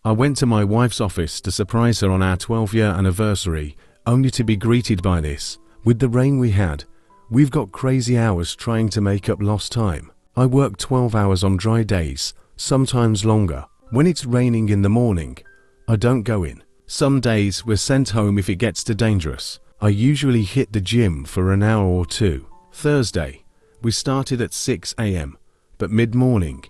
I went to my wife's office to surprise her on our 12-year anniversary, only to be greeted by this. With the rain we had, we've got crazy hours trying to make up lost time. I work 12 hours on dry days, sometimes longer. When it's raining in the morning, I don't go in. Some days we're sent home if it gets too dangerous. I usually hit the gym for an hour or two. Thursday, we started at 6 a.m., but mid-morning,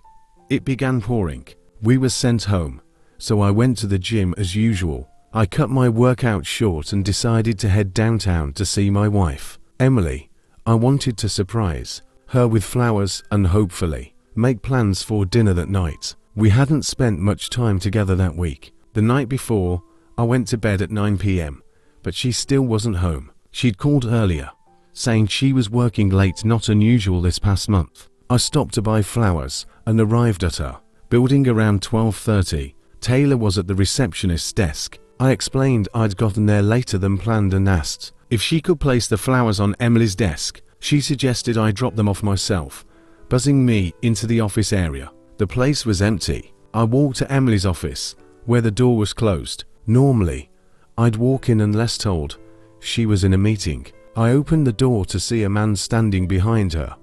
it began pouring. We were sent home, so I went to the gym as usual. I cut my workout short and decided to head downtown to see my wife, Emily. I wanted to surprise her with flowers and hopefully make plans for dinner that night. We hadn't spent much time together that week. The night before, I went to bed at 9 p.m., but she still wasn't home. She'd called earlier, saying she was working late, not unusual this past month. I stopped to buy flowers and arrived at her building around 12:30. Taylor was at the receptionist's desk. I explained I'd gotten there later than planned and asked if she could place the flowers on Emily's desk. She suggested I drop them off myself, buzzing me into the office area. The place was empty. I walked to Emily's office, where the door was closed. Normally, I'd walk in unless told she was in a meeting. I opened the door to see a man standing behind her,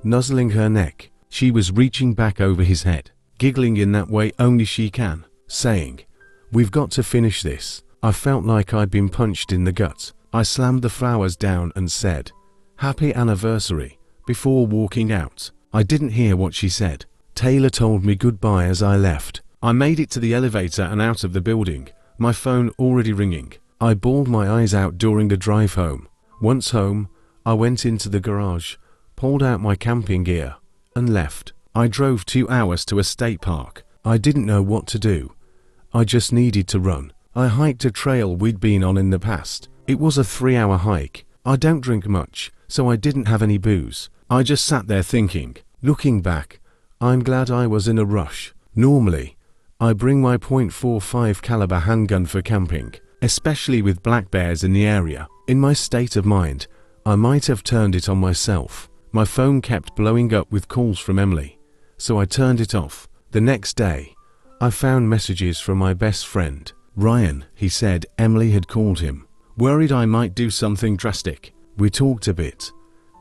nuzzling her neck. She was reaching back over his head, giggling in that way only she can, saying, "We've got to finish this." I felt like I'd been punched in the gut. I slammed the flowers down and said, "Happy anniversary," before walking out. I didn't hear what she said. Taylor told me goodbye as I left. I made it to the elevator and out of the building, my phone already ringing. I bawled my eyes out during the drive home. Once home, I went into the garage, pulled out my camping gear, and left. I drove 2 hours to a state park. I didn't know what to do. I just needed to run. I hiked a trail we'd been on in the past. It was a 3-hour hike. I don't drink much, so I didn't have any booze. I just sat there thinking. Looking back, I'm glad I was in a rush. Normally, I bring my .45 caliber handgun for camping, especially with black bears in the area. In my state of mind, I might have turned it on myself. My phone kept blowing up with calls from Emily, so I turned it off. The next day, I found messages from my best friend, Ryan. He said Emily had called him, worried I might do something drastic. We talked a bit,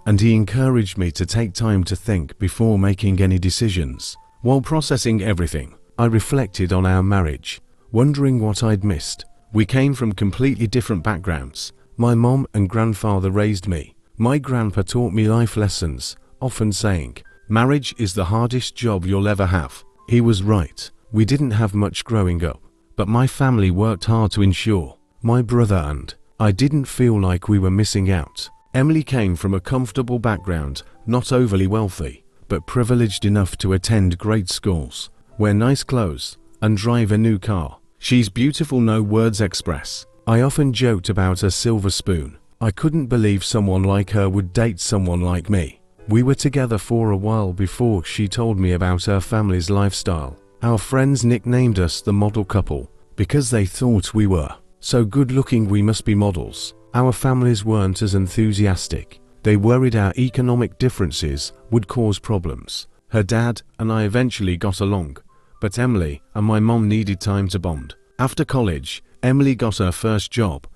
and he encouraged me to take time to think before making any decisions. While processing everything, I reflected on our marriage, wondering what I'd missed. We came from completely different backgrounds. My mom and grandfather raised me. My grandpa taught me life lessons, often saying, "Marriage is the hardest job you'll ever have." He was right. We didn't have much growing up, but my family worked hard to ensure my brother and I didn't feel like we were missing out. Emily came from a comfortable background, not overly wealthy, but privileged enough to attend great schools, wear nice clothes, and drive a new car. She's beautiful, no words express. I often joked about her silver spoon. I couldn't believe someone like her would date someone like me. We were together for a while before she told me about her family's lifestyle. Our friends nicknamed us the model couple because they thought we were so good looking we must be models. Our families weren't as enthusiastic. They worried our economic differences would cause problems. Her dad and I eventually got along, but Emily and my mom needed time to bond. After college, Emily got her first job,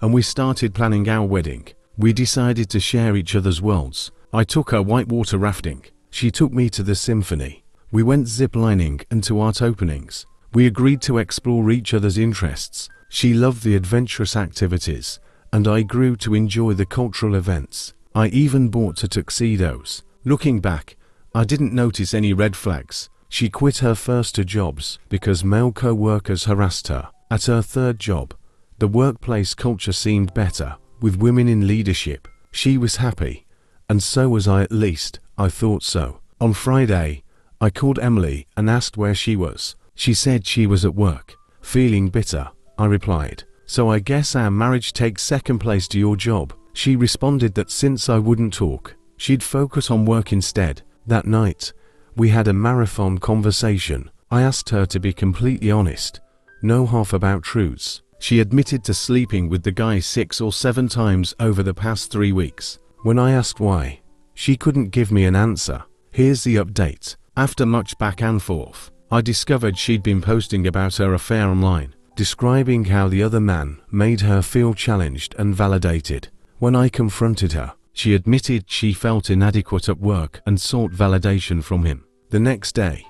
and we started planning our wedding. We decided to share each other's worlds. I took her whitewater rafting. She took me to the symphony. We went ziplining and to art openings. We agreed to explore each other's interests. She loved the adventurous activities, and I grew to enjoy the cultural events. I even bought her tuxedos. Looking back, I didn't notice any red flags. She quit her first 2 jobs because male co-workers harassed her. At her 3rd job, the workplace culture seemed better, with women in leadership. She was happy, and so was I, at least I thought so. On Friday, I called Emily and asked where she was. She said she was at work. Feeling bitter, I replied, "So I guess our marriage takes second place to your job." She responded that since I wouldn't talk, she'd focus on work instead. That night, we had a marathon conversation. I asked her to be completely honest, no half-about truths. She admitted to sleeping with the guy 6 or 7 times over the past 3 weeks. When I asked why, she couldn't give me an answer. Here's the update. After much back and forth, I discovered she'd been posting about her affair online, describing how the other man made her feel challenged and validated. When I confronted her, she admitted she felt inadequate at work and sought validation from him. The next day,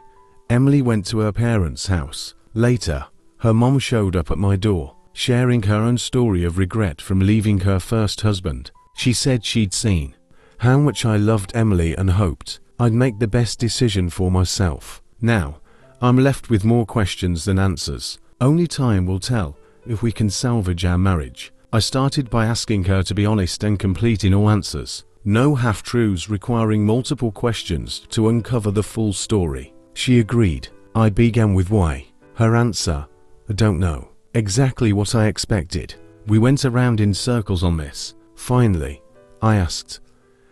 Emily went to her parents' house. Later, her mom showed up at my door, sharing her own story of regret from leaving her first husband. She said she'd seen how much I loved Emily and hoped I'd make the best decision for myself. Now, I'm left with more questions than answers. Only time will tell if we can salvage our marriage. I started by asking her to be honest and complete in all answers. No half-truths requiring multiple questions to uncover the full story. She agreed. I began with why. Her answer, I don't know. Exactly what I expected. We went around in circles on this. Finally, I asked,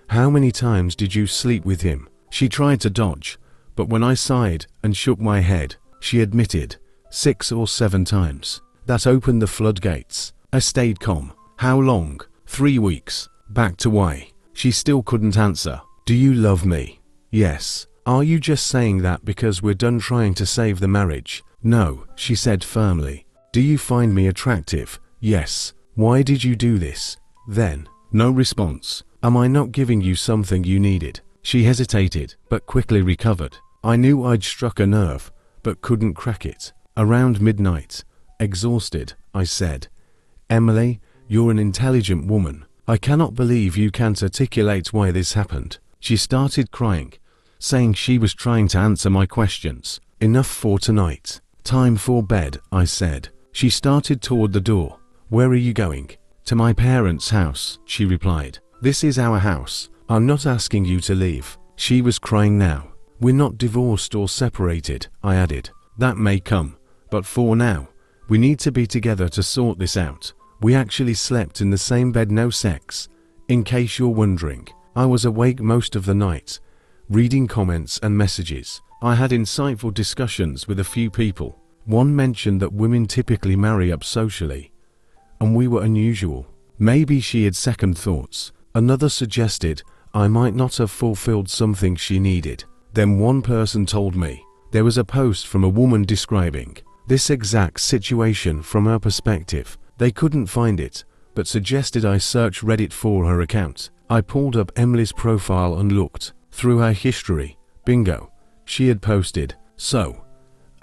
how many times did you sleep with him? She tried to dodge, but when I sighed and shook my head, she admitted, 6 or 7 times. That opened the floodgates. I stayed calm. How long? 3 weeks. Back to why. She still couldn't answer. Do you love me? Yes. Are you just saying that because we're done trying to save the marriage? No, she said firmly. Do you find me attractive? Yes. Why did you do this? Then, no response. Am I not giving you something you needed? She hesitated, but quickly recovered. I knew I'd struck a nerve, but couldn't crack it. Around midnight, exhausted, I said, Emily, you're an intelligent woman. I cannot believe you can't articulate why this happened. She started crying, saying she was trying to answer my questions. Enough for tonight. Time for bed, I said. She started toward the door. Where are you going? To my parents' house, she replied. This is our house. I'm not asking you to leave. She was crying now. We're not divorced or separated, I added. That may come, but for now, we need to be together to sort this out. We actually slept in the same bed, no sex. In case you're wondering, I was awake most of the night, reading comments and messages. I had insightful discussions with a few people. One mentioned that women typically marry up socially, and we were unusual. Maybe she had second thoughts. Another suggested I might not have fulfilled something she needed. Then one person told me there was a post from a woman describing this exact situation from her perspective. They couldn't find it, but suggested I search Reddit for her account. I pulled up Emily's profile and looked through her history. Bingo. She had posted, so,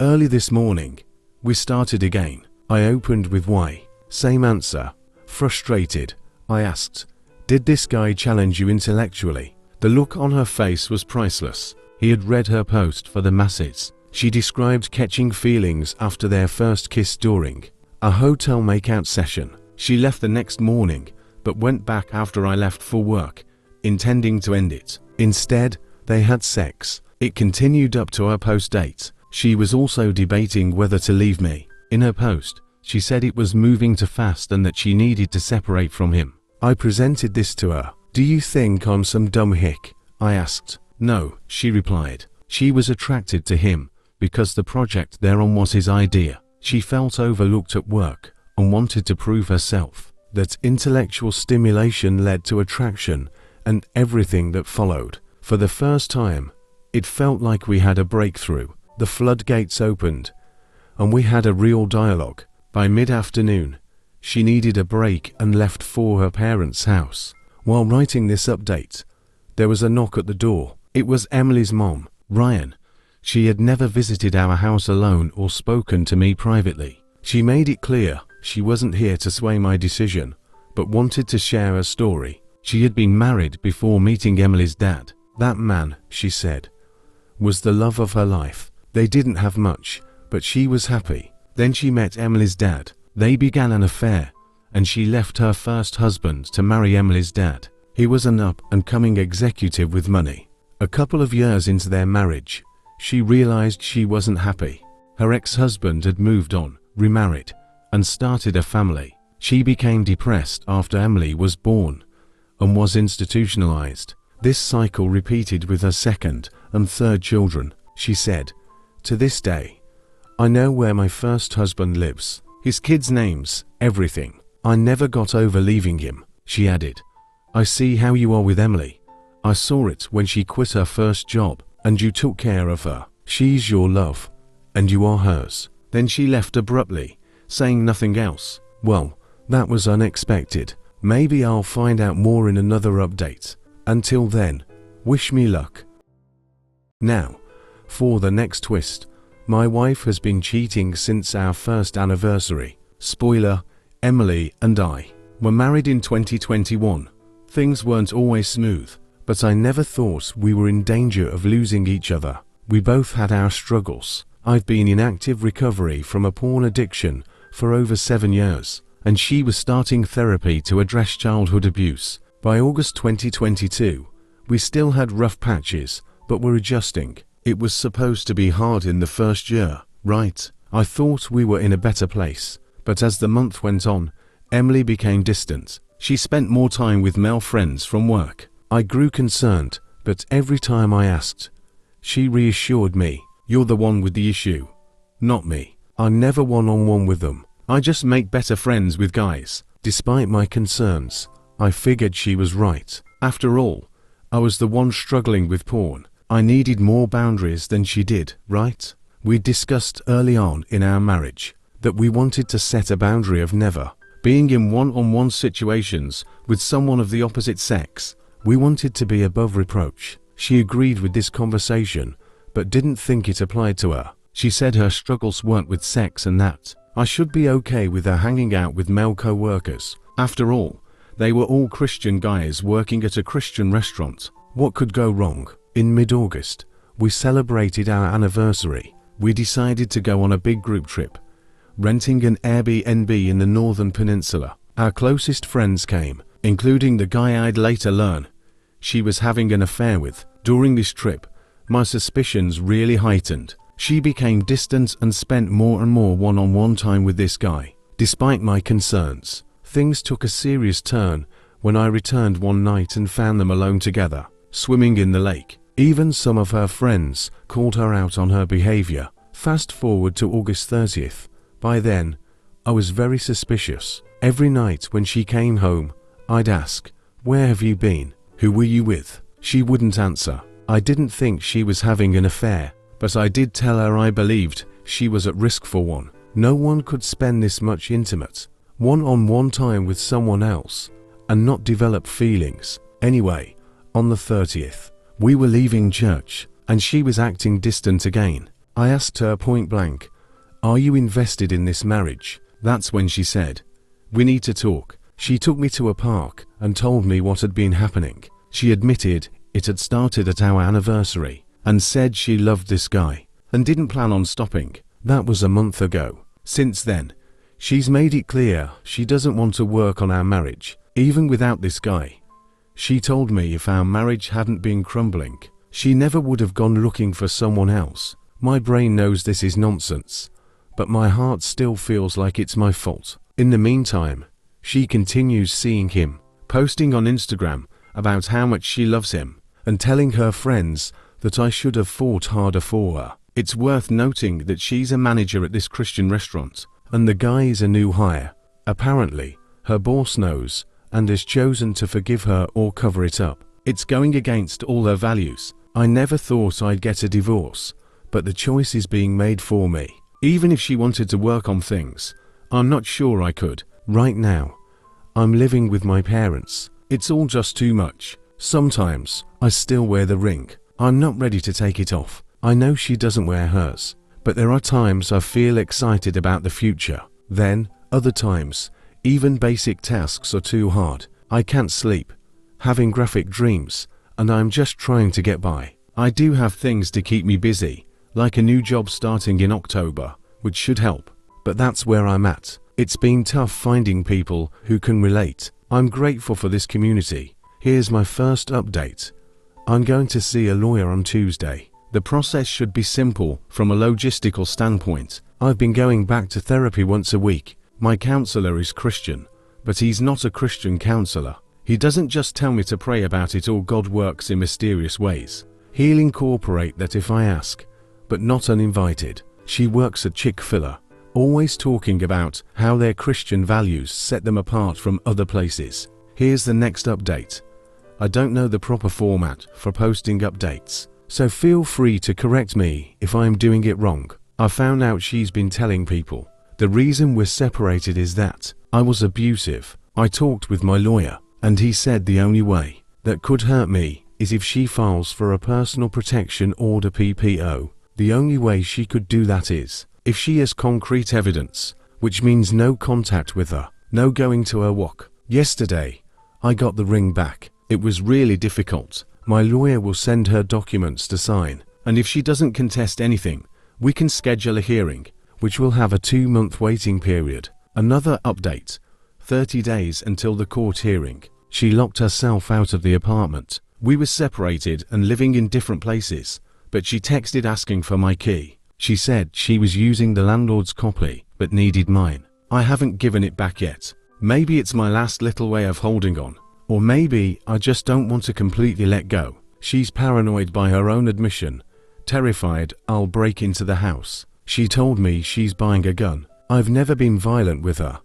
early this morning, we started again. I opened with why. Same answer. Frustrated, I asked, did this guy challenge you intellectually? The look on her face was priceless. He had read her post for the masses. She described catching feelings after their first kiss during a hotel makeout session. She left the next morning, but went back after I left for work, intending to end it. Instead, they had sex. It continued up to our post date. She was also debating whether to leave me. In her post, she said it was moving too fast and that she needed to separate from him. I presented this to her. Do you think I'm some dumb hick? I asked. No, she replied. She was attracted to him because the project they're on was his idea. She felt overlooked at work and wanted to prove herself. That intellectual stimulation led to attraction and everything that followed. For the first time, it felt like we had a breakthrough. The floodgates opened, and we had a real dialogue. By mid-afternoon, she needed a break and left for her parents' house. While writing this update, there was a knock at the door. It was Emily's mom, Ryan. She had never visited our house alone or spoken to me privately. She made it clear she wasn't here to sway my decision, but wanted to share her story. She had been married before meeting Emily's dad. That man, she said, was the love of her life. They didn't have much, but she was happy. Then she met Emily's dad. They began an affair, and she left her first husband to marry Emily's dad. He was an up-and-coming executive with money. A couple of years into their marriage, she realized she wasn't happy. Her ex-husband had moved on, remarried, and started a family. She became depressed after Emily was born and was institutionalized. This cycle repeated with her second and third children. She said, to this day, I know where my first husband lives, his kids' names, everything. I never got over leaving him, she added. I see how you are with Emily. I saw it when she quit her first job, and you took care of her. She's your love, and you are hers." Then she left abruptly, saying nothing else. Well, that was unexpected. Maybe I'll find out more in another update. Until then, wish me luck. Now, for the next twist. My wife has been cheating since our first anniversary. Spoiler, Emily and I were married in 2021. Things weren't always smooth, but I never thought we were in danger of losing each other. We both had our struggles. I've been in active recovery from a porn addiction for over 7 years, and she was starting therapy to address childhood abuse. By August 2022, we still had rough patches, but were adjusting. It was supposed to be hard in the first year, right? I thought we were in a better place, but as the month went on, Emily became distant. She spent more time with male friends from work. I grew concerned, but every time I asked, she reassured me, "You're the one with the issue, not me. I'm never one-on-one with them. I just make better friends with guys." Despite my concerns, I figured she was right. After all, I was the one struggling with porn. I needed more boundaries than she did, right? We discussed early on in our marriage that we wanted to set a boundary of never being in one-on-one situations with someone of the opposite sex. We wanted to be above reproach. She agreed with this conversation, but didn't think it applied to her. She said her struggles weren't with sex and that I should be okay with her hanging out with male co-workers. After all, they were all Christian guys working at a Christian restaurant. What could go wrong? In mid-August, we celebrated our anniversary. We decided to go on a big group trip, renting an Airbnb in the Northern Peninsula. Our closest friends came, including the guy I'd later learn she was having an affair with. During this trip, my suspicions really heightened. She became distant and spent more and more one-on-one time with this guy. Despite my concerns, things took a serious turn when I returned one night and found them alone together, swimming in the lake. Even some of her friends called her out on her behavior. Fast forward to August 30th. By then, I was very suspicious. Every night when she came home, I'd ask, "Where have you been? Who were you with?" She wouldn't answer. I didn't think she was having an affair, but I did tell her I believed she was at risk for one. No one could spend this much intimate, one-on-one time with someone else and not develop feelings. Anyway, on the 30th, we were leaving church, and she was acting distant again. I asked her point blank, "Are you invested in this marriage?" That's when she said, "We need to talk." She took me to a park and told me what had been happening. She admitted it had started at our anniversary and said she loved this guy and didn't plan on stopping. That was a month ago. Since then, she's made it clear she doesn't want to work on our marriage, even without this guy. She told me if our marriage hadn't been crumbling, she never would have gone looking for someone else. My brain knows this is nonsense, but my heart still feels like it's my fault. In the meantime, she continues seeing him, posting on Instagram about how much she loves him, and telling her friends that I should have fought harder for her. It's worth noting that she's a manager at this Christian restaurant, and the guy is a new hire. Apparently, her boss knows and has chosen to forgive her or cover it up. It's going against all her values. I never thought I'd get a divorce, but the choice is being made for me. Even if she wanted to work on things, I'm not sure I could. Right now, I'm living with my parents. It's all just too much. Sometimes, I still wear the ring. I'm not ready to take it off. I know she doesn't wear hers, but there are times I feel excited about the future. Then, other times, even basic tasks are too hard. I can't sleep, having graphic dreams, and I'm just trying to get by. I do have things to keep me busy, like a new job starting in October, which should help, but that's where I'm at. It's been tough finding people who can relate. I'm grateful for this community. Here's my first update. I'm going to see a lawyer on Tuesday. The process should be simple from a logistical standpoint. I've been going back to therapy once a week. My counselor is Christian, but he's not a Christian counselor. He doesn't just tell me to pray about it or God works in mysterious ways. He'll incorporate that if I ask, but not uninvited. She works at Chick-fil-A, always talking about how their Christian values set them apart from other places. Here's the next update. I don't know the proper format for posting updates, so feel free to correct me if I'm doing it wrong. I found out she's been telling people the reason we're separated is that I was abusive. I talked with my lawyer, and he said the only way that could hurt me is if she files for a personal protection order PPO. The only way she could do that is if she has concrete evidence, which means no contact with her, no going to her walk. Yesterday, I got the ring back. It was really difficult. My lawyer will send her documents to sign, and if she doesn't contest anything, we can schedule a hearing, which will have a 2-month waiting period. Another update, 30 days until the court hearing. She locked herself out of the apartment. We were separated and living in different places, but she texted asking for my key. She said she was using the landlord's copy, but needed mine. I haven't given it back yet. Maybe it's my last little way of holding on, or maybe I just don't want to completely let go. She's paranoid by her own admission, terrified I'll break into the house. She told me she's buying a gun. I've never been violent with her,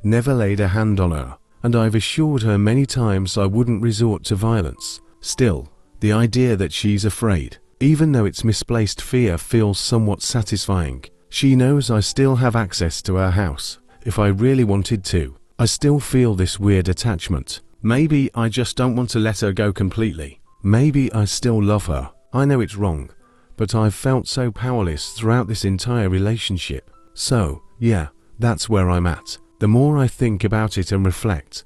never laid a hand on her, and I've assured her many times I wouldn't resort to violence. Still, the idea that she's afraid, even though it's misplaced fear, feels somewhat satisfying. She knows I still have access to her house if I really wanted to. I still feel this weird attachment. Maybe I just don't want to let her go completely. Maybe I still love her. I know it's wrong, but I've felt so powerless throughout this entire relationship. So, yeah, that's where I'm at. The more I think about it and reflect,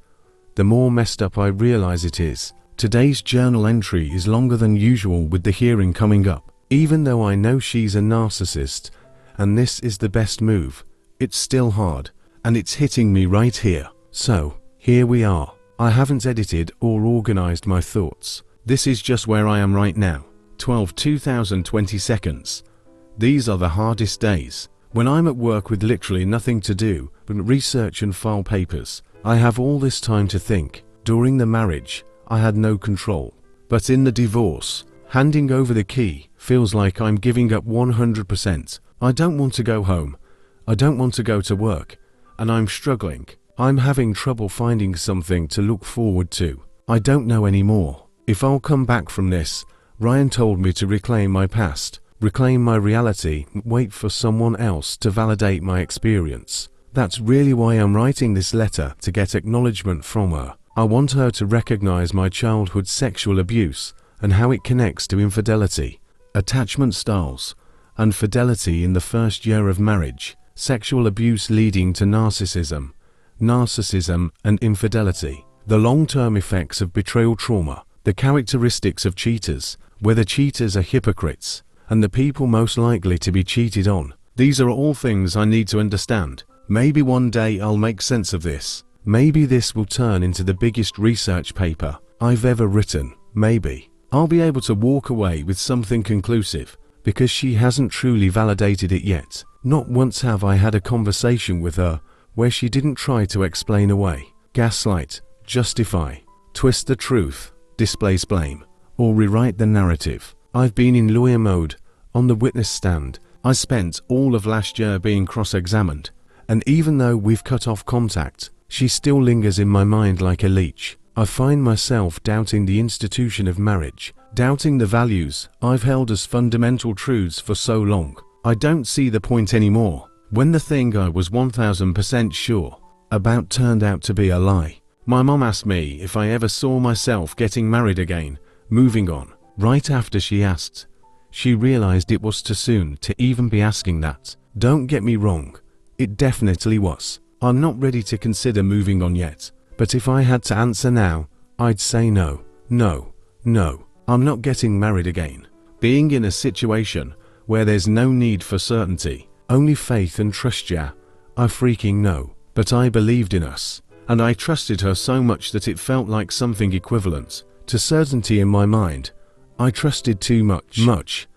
the more messed up I realize it is. Today's journal entry is longer than usual with the hearing coming up. Even though I know she's a narcissist and this is the best move, it's still hard, and it's hitting me right here. So, here we are. I haven't edited or organized my thoughts. This is just where I am right now. 2020 seconds. These are the hardest days. When I'm at work with literally nothing to do but research and file papers, I have all this time to think. During the marriage, I had no control. But in the divorce, handing over the key feels like I'm giving up 100%. I don't want to go home. I don't want to go to work. And I'm struggling. I'm having trouble finding something to look forward to. I don't know anymore if I'll come back from this. Ryan told me to reclaim my past, reclaim my reality, wait for someone else to validate my experience. That's really why I'm writing this letter, to get acknowledgement from her. I want her to recognize my childhood sexual abuse and how it connects to infidelity, attachment styles, and fidelity in the first year of marriage, sexual abuse leading to narcissism and infidelity, the long-term effects of betrayal trauma, the characteristics of cheaters, whether cheaters are hypocrites, and the people most likely to be cheated on. These are all things I need to understand. Maybe one day I'll make sense of this. Maybe this will turn into the biggest research paper I've ever written. Maybe I'll be able to walk away with something conclusive, because she hasn't truly validated it yet. Not once have I had a conversation with her where she didn't try to explain away, gaslight, justify, twist the truth, displace blame, or rewrite the narrative. I've been in lawyer mode, on the witness stand. I spent all of last year being cross-examined, and even though we've cut off contact, she still lingers in my mind like a leech. I find myself doubting the institution of marriage, doubting the values I've held as fundamental truths for so long. I don't see the point anymore. When the thing I was 1000% sure about turned out to be a lie. My mom asked me if I ever saw myself getting married again, moving on. Right after she asked, she realized it was too soon to even be asking that. Don't get me wrong, it definitely was. I'm not ready to consider moving on yet, but if I had to answer now, I'd say no, no, no. I'm not getting married again. Being in a situation where there's no need for certainty, only faith and trust, yeah, I freaking know. But I believed in us, and I trusted her so much that it felt like something equivalent to certainty in my mind. I trusted too much.